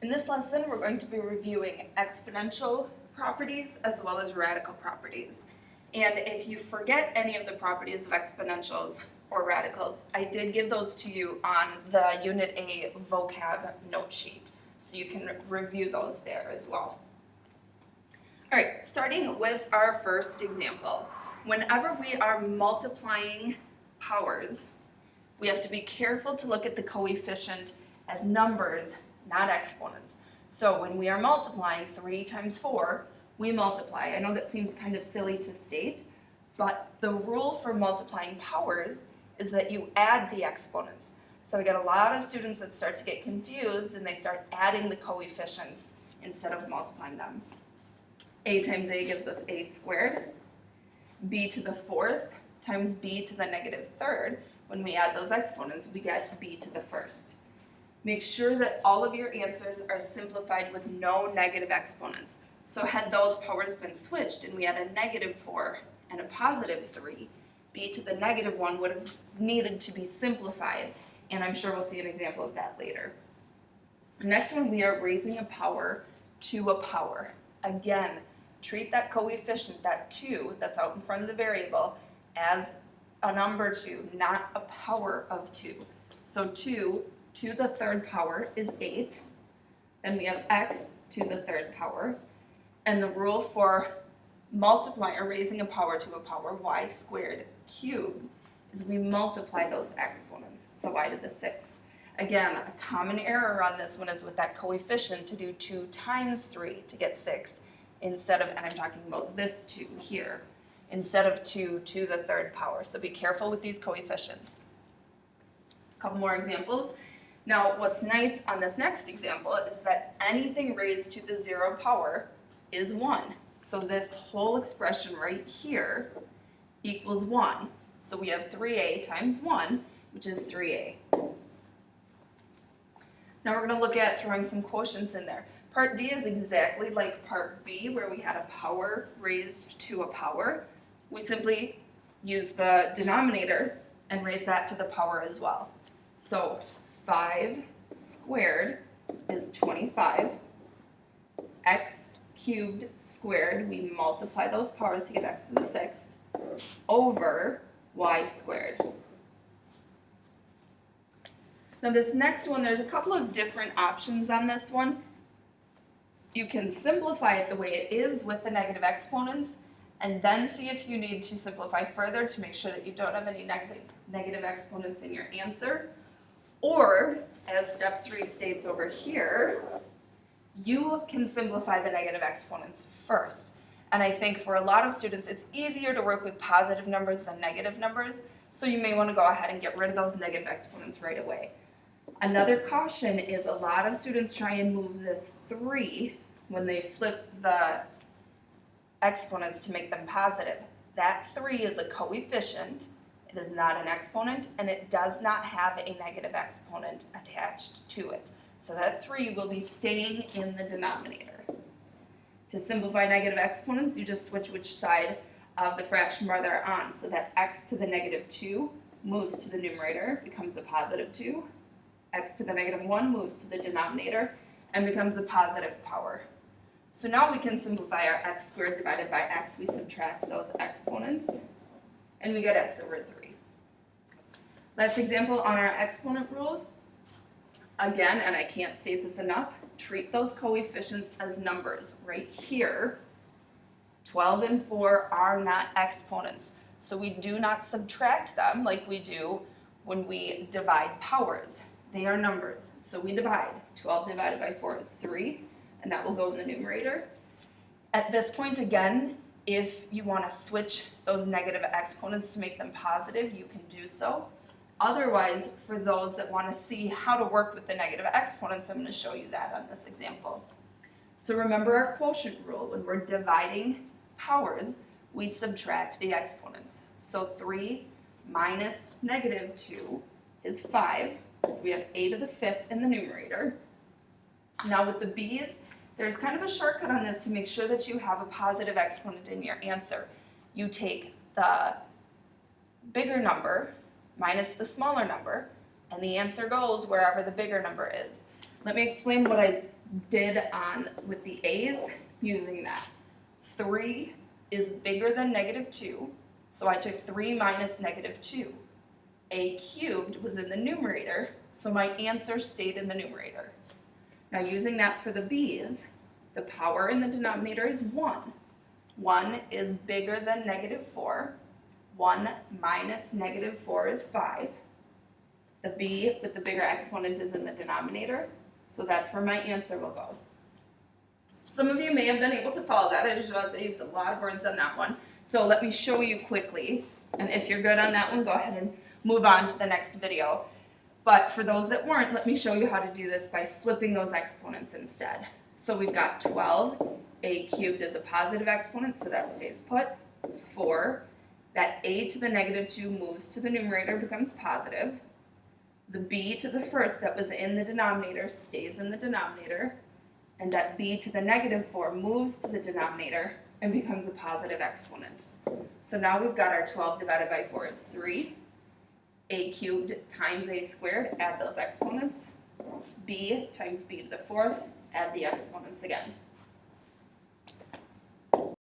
In this lesson, we're going to be reviewing exponential properties as well as radical properties. And if you forget any of the properties of exponentials or radicals, I did give those to you on the Unit A vocab note sheet, so you can review those there as well. All right, starting with our first example. Whenever we are multiplying powers, we have to be careful to look at the coefficient as numbers, not exponents. So when we are multiplying 3 times 4, we multiply. I know that seems kind of silly to state, but the rule for multiplying powers is that you add the exponents. So we get a lot of students that start to get confused and they start adding the coefficients instead of multiplying them. A times a gives us a squared. B to the fourth times b to the negative third. When we add those exponents, we get b to the first. Make sure that all of your answers are simplified with no negative exponents. So had those powers been switched and we had a negative 4 and a positive 3, b to the negative 1 would have needed to be simplified, and I'm sure we'll see an example of that later. Next one, we are raising a power to a power. Again, treat that coefficient, that 2 that's out in front of the variable, as a number 2, not a power of 2. So 2 to the third power is 8. Then we have x to the third power. And the rule for multiplying or raising a power to a power, y squared cubed, is we multiply those exponents. So y to the 6th. Again, a common error on this one is with that coefficient to do 2 times 3 to get 6 instead of, and I'm talking about this 2 here, instead of 2 to the third power. So be careful with these coefficients. A couple more examples. Now, what's nice on this next example is that anything raised to the 0 power is 1. So this whole expression right here equals 1. So we have 3a times 1, which is 3a. Now we're going to look at throwing some quotients in there. Part D is exactly like Part B, where we had a power raised to a power. We simply use the denominator and raise that to the power as well. So 5 squared is 25. X cubed squared, we multiply those powers to get x to the 6th, over y squared. Now this next one, there's a couple of different options on this one. You can simplify it the way it is with the negative exponents, and then see if you need to simplify further to make sure that you don't have any negative exponents in your answer. Or, as step 3 states over here, you can simplify the negative exponents first. And I think for a lot of students, it's easier to work with positive numbers than negative numbers, so you may want to go ahead and get rid of those negative exponents right away. Another caution is a lot of students try and move this 3 when they flip the exponents to make them positive. That 3 is a coefficient. It is not an exponent, and it does not have a negative exponent attached to it. So that 3 will be staying in the denominator. To simplify negative exponents, you just switch which side of the fraction bar they're on. So that x to the negative 2 moves to the numerator, becomes a positive 2. X to the negative 1 moves to the denominator and becomes a positive power. So now we can simplify our x squared divided by x. We subtract those exponents, and we get x over 3. Last example on our exponent rules. Again, and I can't state this enough, treat those coefficients as numbers. Right here, 12 and 4 are not exponents. So we do not subtract them like we do when we divide powers. They are numbers. So we divide. 12 divided by 4 is 3, and that will go in the numerator. At this point, again, if you want to switch those negative exponents to make them positive, you can do so. Otherwise, for those that want to see how to work with the negative exponents, I'm going to show you that on this example. So remember our quotient rule. When we're dividing powers, we subtract the exponents. So 3 minus negative 2 is 5. So we have a to the 5th in the numerator. Now with the b's, there's kind of a shortcut on this to make sure that you have a positive exponent in your answer. You take the bigger number minus the smaller number, and the answer goes wherever the bigger number is. Let me explain what I did with the a's using that. 3 is bigger than negative 2, so I took 3 minus negative 2. A cubed was in the numerator, so my answer stayed in the numerator. Now using that for the b's, the power in the denominator is 1. 1 is bigger than negative 4. 1 minus negative 4 is 5. The b with the bigger exponent is in the denominator, so that's where my answer will go. Some of you may have been able to follow that. I just realized I used a lot of words on that one. So let me show you quickly, and if you're good on that one, go ahead and move on to the next video. But for those that weren't, let me show you how to do this by flipping those exponents instead. So we've got 12, a cubed is a positive exponent, so that stays put. 4, that a to the negative 2 moves to the numerator, becomes positive. The b to the first that was in the denominator stays in the denominator. And that b to the negative 4 moves to the denominator and becomes a positive exponent. So now we've got our 12 divided by 4 is 3. A cubed times a squared, add those exponents. B times b to the 4th, add the exponents again.